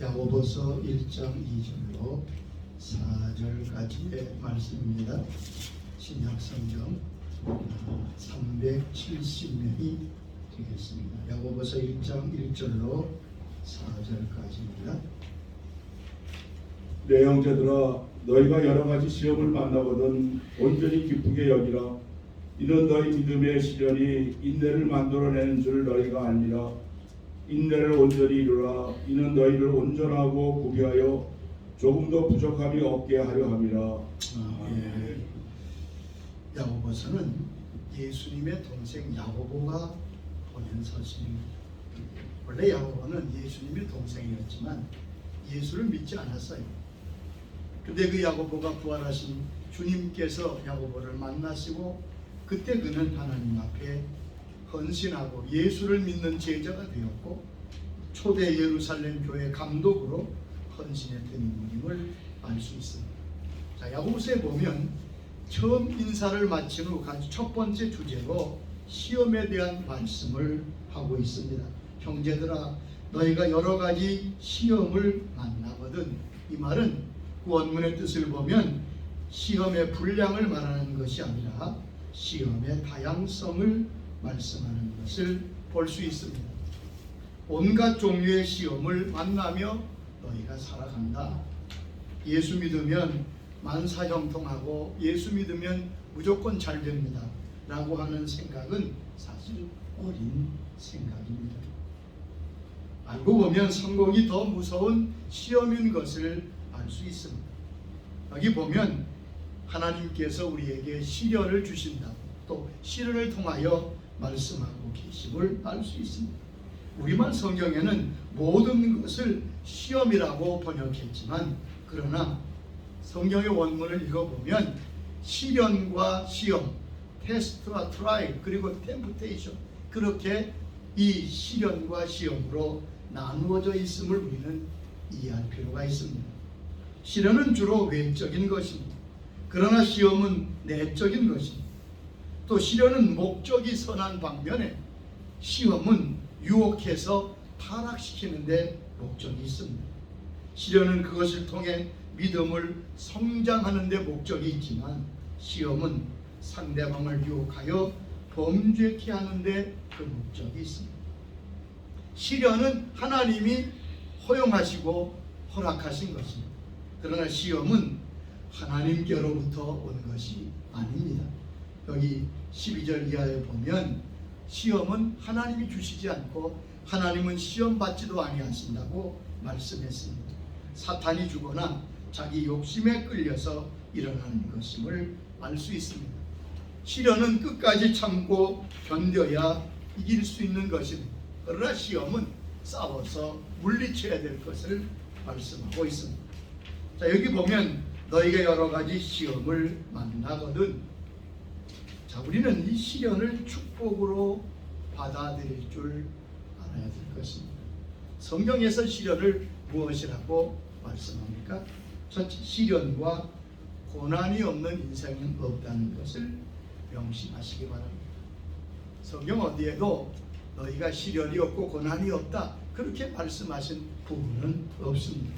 야고보서 1장 2절로 4절까지의 말씀입니다. 신약성경 370면이 되겠습니다. 야고보서 1장 1절로 4절까지입니다. 내 형제들아, 너희가 여러 가지 시험을 만나거든 온전히 기쁘게 여기라. 이는 너희 믿음의 시련이 인내를 만들어내는 줄 너희가 아니라. 인내를 온전히 이루라. 이는 너희를 온전하고 구비하여 조금도 부족함이 없게 하려 함이라. 야고보서는 예수님의 동생 야고보가 보낸 서신입니다. 원래 야고보는 예수님의 동생이었지만 예수를 믿지 않았어요. 근데 그 야고보가 부활하신 주님께서 야고보를 만나시고 그때 그는 하나님 앞에 헌신하고 예수를 믿는 제자가 되었고 초대 예루살렘 교회 감독으로 헌신했던 인물임을 알 수 있습니다. 자, 야고보서에 보면 처음 인사를 마친 후 첫 번째 주제로 시험에 대한 말씀을 하고 있습니다. 형제들아, 너희가 여러 가지 시험을 만나거든. 이 말은 그 원문의 뜻을 보면 시험의 분량을 말하는 것이 아니라 시험의 다양성을 말씀하는 것을 볼 수 있습니다. 온갖 종류의 시험을 만나며 너희가 살아간다. 예수 믿으면 만사형통하고 예수 믿으면 무조건 잘 됩니다 라고 하는 생각은 사실 어린 생각입니다. 알고 보면 성공이 더 무서운 시험인 것을 알 수 있습니다. 여기 보면 하나님께서 우리에게 시련을 주신다. 또 시련을 통하여 말씀하고 계심을 알 수 있습니다. 우리말 성경에는 모든 것을 시험이라고 번역했지만 그러나 성경의 원문을 읽어보면 시련과 시험, 테스트와 트라이, 그리고 템프테이션, 그렇게 이 시련과 시험으로 나누어져 있음을 우리는 이해할 필요가 있습니다. 시련은 주로 외적인 것입니다. 그러나 시험은 내적인 것입니다. 또 시련은 목적이 선한 반면에 시험은 유혹해서 타락시키는 데 목적이 있습니다. 시련은 그것을 통해 믿음을 성장하는 데 목적이 있지만 시험은 상대방을 유혹하여 범죄케 하는 데 그 목적이 있습니다. 시련은 하나님이 허용하시고 허락하신 것입니다. 그러나 시험은 하나님께로부터 온 것이 아닙니다. 여기 12절 이하에 보면 시험은 하나님이 주시지 않고 하나님은 시험 받지도 아니하신다고 말씀했습니다. 사탄이 주거나 자기 욕심에 끌려서 일어나는 것임을 알 수 있습니다. 시련은 끝까지 참고 견뎌야 이길 수 있는 것입니다. 그러나 시험은 싸워서 물리쳐야 될 것을 말씀하고 있습니다. 자, 여기 보면 너희가 여러 가지 시험을 만나거든. 자, 우리는 이 시련을 축복으로 받아들일 줄 알아야 될 것입니다. 성경에서 시련을 무엇이라고 말씀합니까? 첫째, 시련과 고난이 없는 인생은 없다는 것을 명심하시기 바랍니다. 성경 어디에도 너희가 시련이 없고 고난이 없다 그렇게 말씀하신 부분은 없습니다.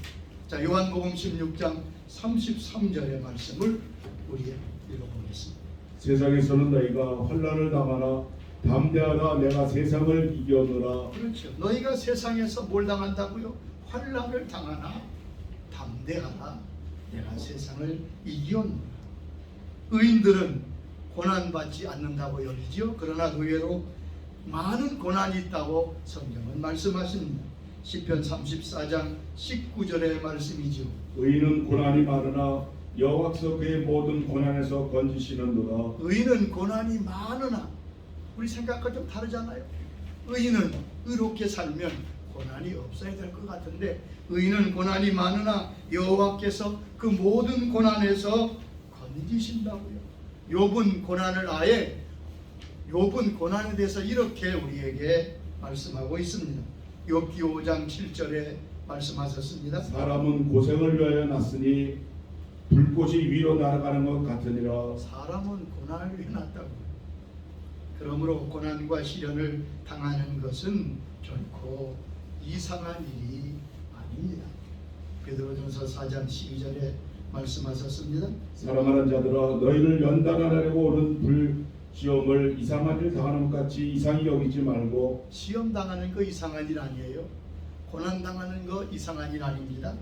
자, 요한복음 16장 33절의 말씀을 우리 읽어보겠습니다. 세상에서는 너희가 환난을 당하나 담대하라. 내가 세상을 이겨노라. 그렇죠. 너희가 세상에서 뭘 당한다고요? 환난을 당하나 담대하라. 내가 세상을 이겨노라. 의인들은 고난받지 않는다고 여기죠. 그러나 의외로 많은 고난이 있다고 성경은 말씀하십니다. 시편 34장 19절의 말씀이죠. 의인은 고난이 많으나 여호와께서 그의 모든 고난에서 건지시는도다. 의인은 고난이 많으나, 우리 생각과 좀 다르잖아요. 의인은 의롭게 살면 고난이 없어야 될 것 같은데 의인은 고난이 많으나 여호와께서 그 모든 고난에서 건지신다고요. 욥은 고난에 대해서 이렇게 우리에게 말씀하고 있습니다. 욥기 5장 7절에 말씀하셨습니다. 사람은 고생을 위하여 났으니 불꽃이 위로 날아가는 것 같으니라. 사람은 고난을 위해 났다고. 그러므로 고난과 시련을 당하는 것은 결코 이상한 일이 아닙니다. 베드로전서 4장 12절에 말씀하셨습니다. 사랑하는 자들아 너희를 연단하려고 오는 불시험을 이상한 일 당하는 것 같이 이상히 여기지 말고 시험 당하는 거 이상한 일 아니에요. 고난 당하는 거 이상한 일 아닙니다.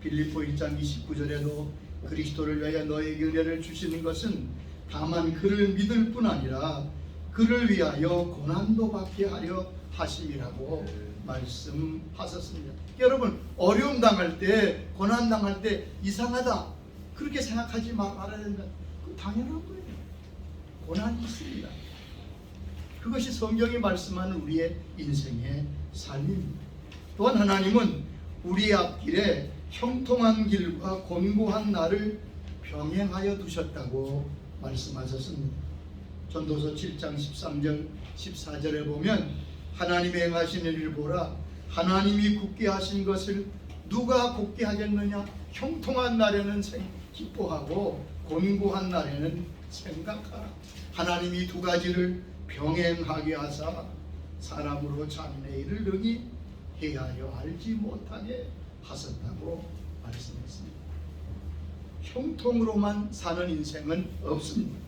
빌립보 1장 29절에도 그리스도를 위하여 너에게 은혜를 주시는 것은 다만 그를 믿을 뿐 아니라 그를 위하여 고난도 받게 하려 하심이라고 말씀하셨습니다. 여러분 어려움 당할 때 고난 당할 때 이상하다 그렇게 생각하지 말아야 된다. 그 당연한 거예요. 고난이 있습니다. 그것이 성경이 말씀하는 우리의 인생의 삶입니다. 또한 하나님은 우리의 앞길에 형통한 길과 곤고한 날을 병행하여 두셨다고 말씀하셨습니다. 전도서 7장 13절 14절에 보면 하나님의 행하시는 일을 보라 하나님이 굳게 하신 것을 누가 굳게 하겠느냐 형통한 날에는 기뻐하고 곤고한 날에는 생각하라. 하나님이 두 가지를 병행하게 하사 사람으로 자민의 일을 능히 헤아려 알지 못하게 하셨다고 말씀했습니다. 형통으로만 사는 인생은 없습니다.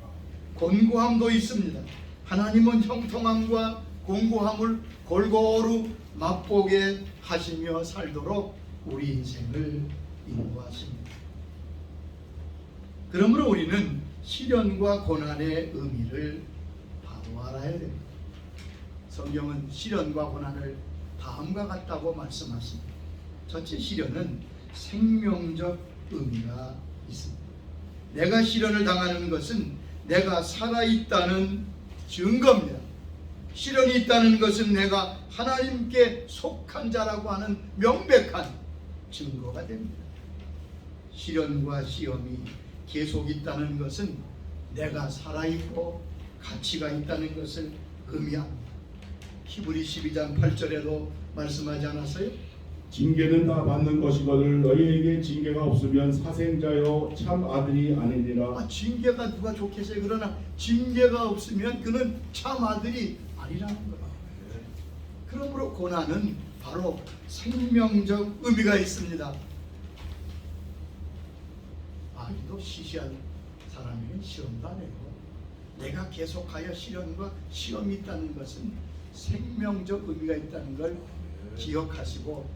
곤고함도 있습니다. 하나님은 형통함과 곤고함을 골고루 맛보게 하시며 살도록 우리 인생을 인도하십니다. 그러므로 우리는 시련과 고난의 의미를 바로 알아야 됩니다. 성경은 시련과 고난을 다음과 같다고 말씀하십니다. 첫째, 시련은 생명적 의미가 있습니다. 내가 시련을 당하는 것은 내가 살아있다는 증거입니다. 시련이 있다는 것은 내가 하나님께 속한 자라고 하는 명백한 증거가 됩니다. 시련과 시험이 계속 있다는 것은 내가 살아있고 가치가 있다는 것을 의미합니다. 히브리 12장 8절에도 말씀하지 않았어요? 징계는 다 받는 것이거늘 너희에게 징계가 없으면 사생자여 참 아들이 아니니라. 징계가 누가 좋겠어요? 그러나 징계가 없으면 그는 참 아들이 아니라는 거예요. 그러므로 고난은 바로 생명적 의미가 있습니다. 이도 시시한 사람에게 시험도 안 해요. 내가 계속하여 시련과 시험이 있다는 것은 생명적 의미가 있다는 걸 기억하시고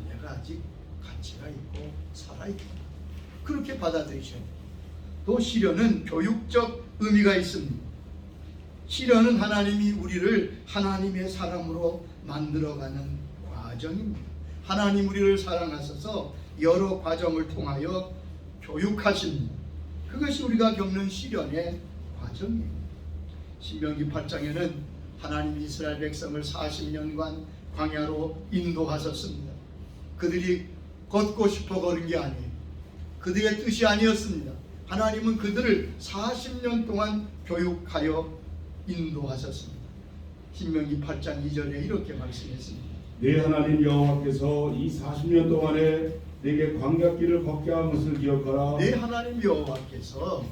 내가 아직 가치가 있고 살아있구나 그렇게 받아들이셔야 돼요. 또 시련은 교육적 의미가 있습니다. 시련은 하나님이 우리를 하나님의 사람으로 만들어가는 과정입니다. 하나님 우리를 사랑하셔서 여러 과정을 통하여 교육하십니다. 그것이 우리가 겪는 시련의 과정입니다. 신명기 8장에는 하나님 이스라엘 백성을 40년간 광야로 인도하셨습니다. 그들이 걷고 싶어 걸은 게 아니에요. 그들의 뜻이 아니었습니다. 하나님은 그들을 40년 동안 교육하여 인도하셨습니다. 신명기 8장 2절에 이렇게 말씀했습니다. 내 하나님 여호와께서 이 40년 동안에 내게 광야길을 걷게 한 것을 기억하라. 내 하나님 여호와께서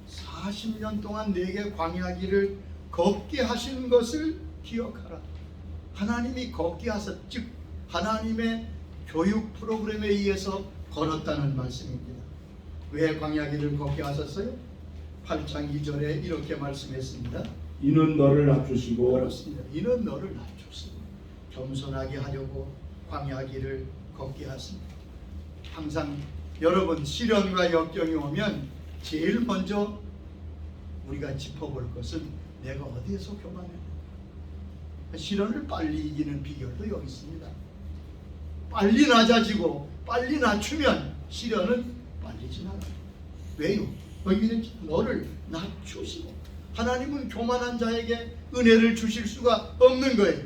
40년 동안 내게 광야길을 걷게 하신 것을 기억하라. 하나님이 걷게 하셨, 즉 하나님의 교육 프로그램에 의해서 걸었다는 말씀입니다. 왜 광야길을 걷게 하셨어요? 8장 2절에 이렇게 말씀했습니다. 이는 너를 낮추시고 그렇습니다. 이는 너를 낮추시고 겸손하게 하려고 광야길을 걷게 하십니다. 항상 여러분 시련과 역경이 오면 제일 먼저 우리가 짚어볼 것은 내가 어디에서 교만했는가. 시련을 빨리 이기는 비결도 여기 있습니다. 빨리 낮아지고 빨리 낮추면 시련은 빨리 지나가요. 왜요? 여기는 너를 낮추시고 하나님은 교만한 자에게 은혜를 주실 수가 없는 거예요.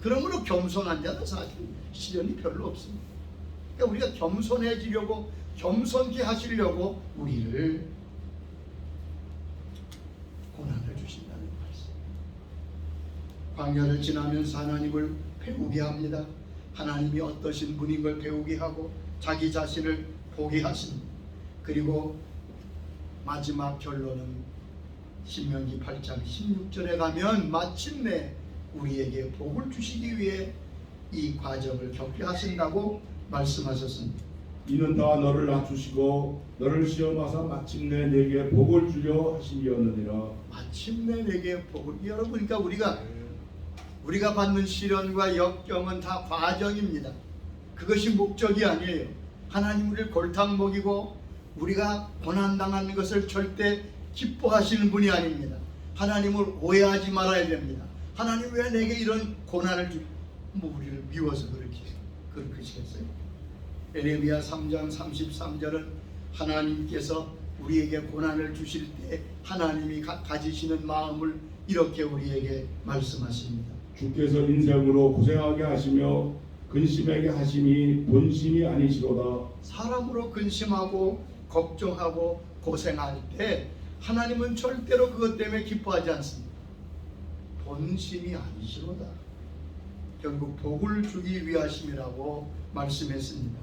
그러므로 겸손한 자는 사실 시련이 별로 없습니다. 그러니까 우리가 겸손해지려고 겸손케 하시려고 우리를 고난을 주신다는 말씀. 광야를 지나면서 하나님을 배우게 합니다. 하나님이 어떠신 분인 걸 배우게 하고 자기 자신을 보게 하십니다. 그리고 마지막 결론은 신명기 8장 16절에 가면 마침내 우리에게 복을 주시기 위해 이 과정을 겪게 하신다고 말씀하셨습니다. 이는 다 너를 낮추시고 너를 시험하사 마침내 내게 복을 주려 하심이었느니라. 마침내 내게 복을. 여러분, 그러니까 우리가 받는 시련과 역경은 다 과정입니다. 그것이 목적이 아니에요. 하나님 우리를 골탕 먹이고 우리가 고난당하는 것을 절대 기뻐하시는 분이 아닙니다. 하나님을 오해하지 말아야 됩니다. 하나님 왜 내게 이런 고난을 우리를 미워서 그러시겠어요? 에레미야 3장 33절은 하나님께서 우리에게 고난을 주실 때 하나님이 가지시는 마음을 이렇게 우리에게 말씀하십니다. 주께서 인생으로 고생하게 하시며 근심하게 하심이 본심이 아니시로다. 사람으로 근심하고 걱정하고 고생할 때 하나님은 절대로 그것 때문에 기뻐하지 않습니다. 본심이 아니시로다. 결국 복을 주기 위하심이라고 말씀했습니다.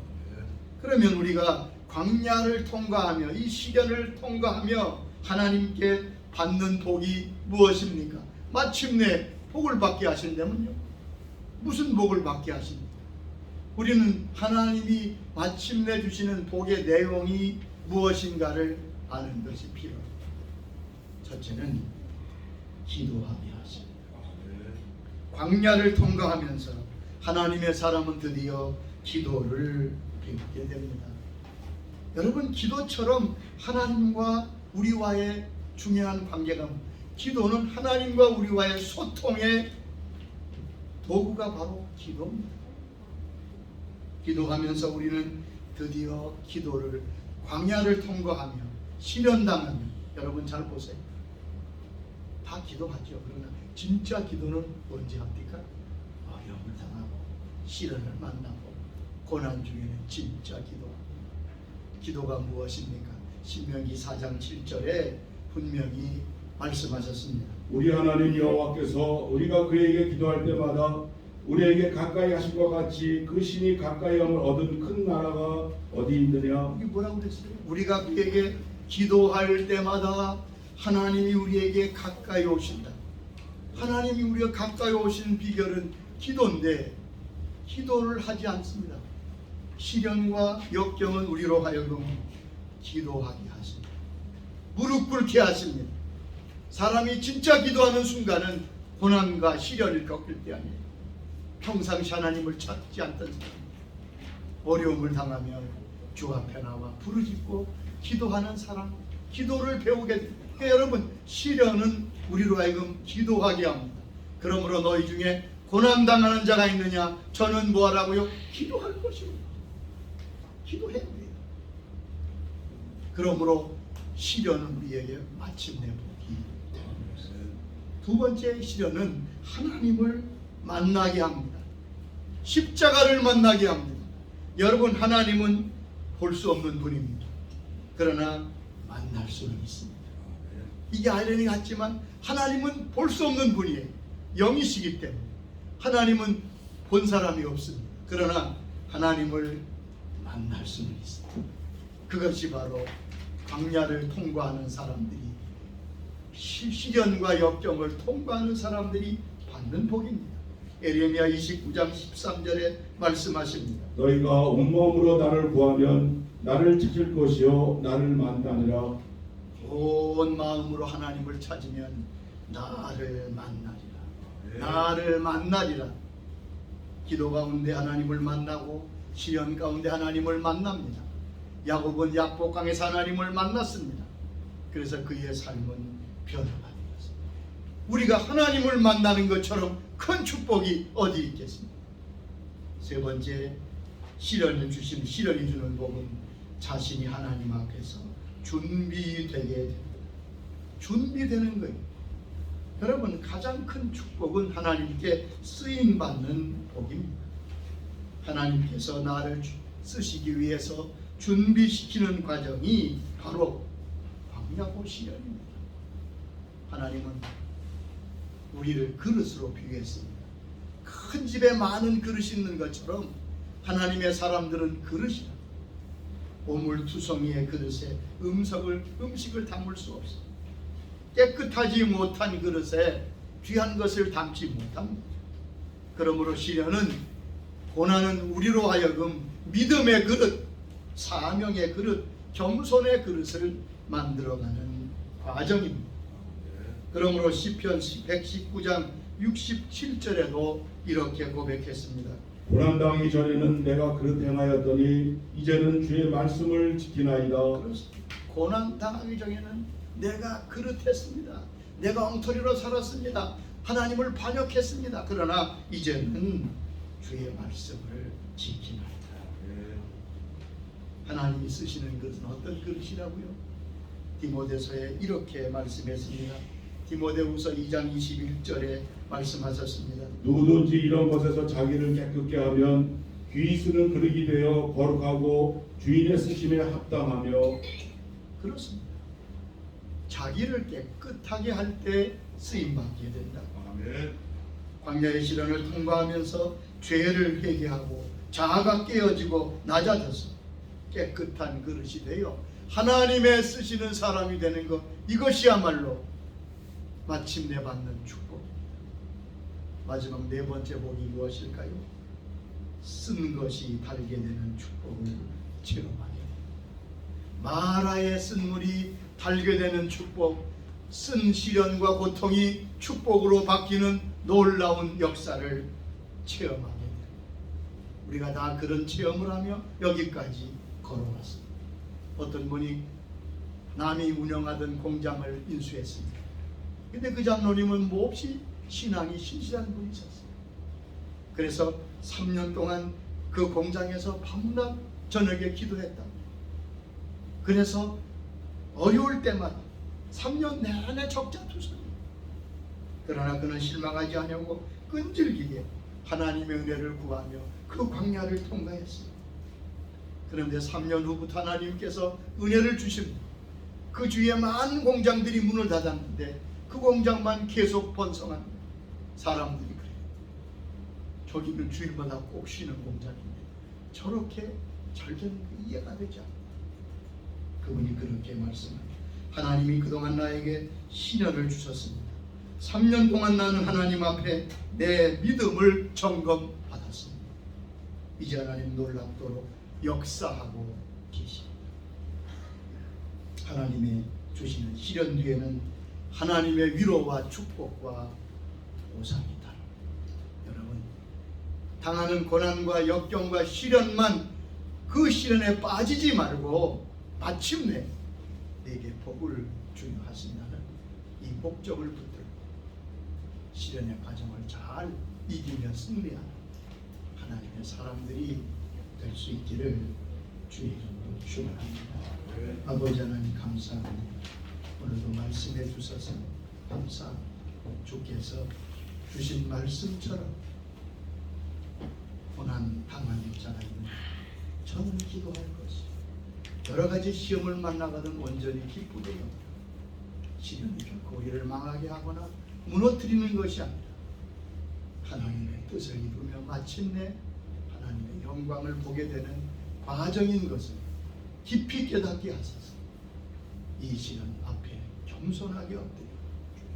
그러면 우리가 광야를 통과하며 이 시련을 통과하며 하나님께 받는 복이 무엇입니까? 마침내 복을 받게 하신다면요. 무슨 복을 받게 하십니까? 우리는 하나님이 마침내 주시는 복의 내용이 무엇인가를 아는 것이 필요합니다. 첫째는 기도하게 하십니다. 광야를 통과하면서 하나님의 사람은 드디어 기도를 배우게 됩니다. 여러분, 기도처럼 하나님과 우리와의 중요한 관계가, 기도는 하나님과 우리와의 소통의 도구가 바로 기도입니다. 기도하면서 우리는 드디어 기도를, 광야를 통과하며 시련당하며, 여러분 잘 보세요. 다 기도하죠. 그러나 진짜 기도는 언제 합니까? 어려움을 당하고 시련을 만나고 고난 중에는 진짜 기도합니다. 기도가 무엇입니까? 신명기 4장 7절에 분명히 말씀하셨습니다. 우리 하나님 여호와께서 우리가 그에게 기도할 때마다 우리에게 가까이 하신 것 같이 그 신이 가까이 함을 얻은 큰 나라가 어디 있느냐? 이게 뭐라고 그랬어요? 우리가 그에게 기도할 때마다 하나님이 우리에게 가까이 오신다. 하나님이 우리가 가까이 오시는 비결은 기도인데 기도를 하지 않습니다. 시련과 역경은 우리로 하여금 기도하게 하십니다. 무릎 꿇게 하십니다. 사람이 진짜 기도하는 순간은 고난과 시련을 겪을 때 아니에요. 평상시 하나님을 찾지 않던 사람, 어려움을 당하면 주 앞에 나와 부르짖고 기도하는 사람, 기도를 배우게 됩니다. 그러니까 여러분, 시련은 우리로 하여금 기도하게 합니다. 그러므로 너희 중에 고난당하는 자가 있느냐? 저는 뭐하라고요? 기도할 것이요. 기도해야 돼요. 그러므로 시련은 우리에게 마침내 복이 됩니다. 두 번째 시련은 하나님을 만나게 합니다. 십자가를 만나게 합니다. 여러분, 하나님은 볼 수 없는 분입니다. 그러나 만날 수는 있습니다. 이게 아이러니 같지만 하나님은 볼 수 없는 분이에요. 영이시기 때문에 하나님은 본 사람이 없습니다. 그러나 하나님을 만날 수는 있습니다. 그것이 바로 광야를 통과하는 사람들이, 시련과 역경을 통과하는 사람들이 받는 복입니다. 에레미야 29장 13절에 말씀하십니다. 너희가 온몸으로 나를 구하면 나를 찾을 것이요 나를 만나니라. 온 마음으로 하나님을 찾으면 나를 만나리라. 나를 만나리라. 기도 가운데 하나님을 만나고 시련 가운데 하나님을 만납니다. 야곱은 약복강에서 하나님을 만났습니다. 그래서 그의 삶은 변화가 되었습니다. 우리가 하나님을 만나는 것처럼 큰 축복이 어디 있겠습니까? 세 번째, 시련이 주는 복은 자신이 하나님 앞에서 준비되게 됩니다. 준비되는 거예요. 여러분, 가장 큰 축복은 하나님께 쓰임받는 복입니다. 하나님께서 나를 쓰시기 위해서 준비시키는 과정이 바로 광야고 시련입니다. 하나님은 우리를 그릇으로 비유했습니다. 큰 집에 많은 그릇이 있는 것처럼 하나님의 사람들은 그릇이라. 오물투성이의 그릇에 음식을 담을 수 없어요. 깨끗하지 못한 그릇에 귀한 것을 담지 못합니다. 그러므로 시련은, 고난은 우리로 하여금 믿음의 그릇, 사명의 그릇, 겸손의 그릇을 만들어가는 과정입니다. 그러므로 시편 119장 67절에도 이렇게 고백했습니다. 고난당하기 전에는 내가 그릇 행하였더니 이제는 주의 말씀을 지키나이다. 그렇습니다. 고난당하기 전에는 내가 그릇했습니다. 내가 엉터리로 살았습니다. 하나님을 반역했습니다. 그러나 이제는 주의 말씀을 지키나이다. 하나님이 쓰시는 그릇은 어떤 그릇이라고요? 디모데서에 이렇게 말씀했습니다. 디모데후서 2장 21절에 말씀하셨습니다. 누구든지 이런 것에서 자기를 깨끗게 하면 귀히 쓰는 그릇이 되어 거룩하고 주인의 쓰심에 합당하며. 그렇습니다. 자기를 깨끗하게 할 때 쓰임받게 된다. 아멘. 광야의 시련을 통과하면서 죄를 회개하고 자아가 깨어지고 낮아져서 깨끗한 그릇이 되어 하나님의 쓰시는 사람이 되는 것, 이것이야말로 마침내 받는 축복. 마지막 네 번째 복이 무엇일까요? 쓴 것이 달게 되는 축복을 체험하게 됩니다. 마라의 쓴물이 달게 되는 축복, 쓴 시련과 고통이 축복으로 바뀌는 놀라운 역사를 체험하게 됩니다. 우리가 다 그런 체험을 하며 여기까지 걸어왔습니다. 어떤 분이 남이 운영하던 공장을 인수했습니다. 근데 그 장로님은 몹시 신앙이 신실한 분이셨어요. 그래서 3년 동안 그 공장에서 밤낮 저녁에 기도했다. 그래서 어려울 때마다 3년 내내 적자투성이. 그러나 그는 실망하지 않고 끈질기게 하나님의 은혜를 구하며 그 광야를 통과했어요. 그런데 3년 후부터 하나님께서 은혜를 주십니다. 그 주위에 많은 공장들이 문을 닫았는데 그 공장만 계속 번성합니다. 사람들이 그래요. 저기는 주일마다 꼭 쉬는 공장인데 저렇게 잘 되는 게 이해가 되지 않아요. 그분이 그렇게 말씀합니다. 하나님이 그동안 나에게 시련을 주셨습니다. 3년 동안 나는 하나님 앞에 내 믿음을 점검받았습니다. 이제 하나님 놀랍도록 역사하고 계십니다. 하나님의 주시는 시련 뒤에는 하나님의 위로와 축복과 보상이 있다. 여러분, 당하는 고난과 역경과 시련만, 그 시련에 빠지지 말고 마침내 내게 복을 주려 하신다는 이 목적을 붙들고 시련의 과정을 잘 이기며 승리하는 하나님의 사람들이 될 수 있기를 주의 이름으로 축원합니다. 아버지 하나님 감사합니다. 오늘도 말씀해 주셔서 감사합니다. 주께서 주신 말씀처럼 고난 당한 자라면 저는 기도할 것이, 여러 가지 시험을 만나거든 온전히 기쁘게 여겨 시련이 결코 우리를 망하게 하거나 무너뜨리는 것이 아니라 하나님의 뜻을 이루며 마침내 하나님의 영광을 보게 되는 과정인 것을 깊이 깨닫게 하소서. 이 시련 앞에 겸손하게 엎드려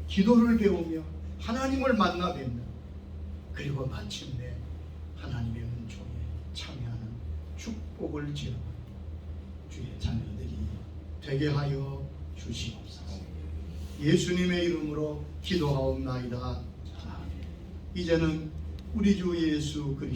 기도를 배우며 하나님을 만나 뵙는, 그리고 마침내 하나님의 은총에 참여하는 축복을 지어 주의 자녀들이 되게 하여 주시옵소서. 예수님의 이름으로 기도하옵나이다. 아멘. 이제는 우리 주 예수 그리스도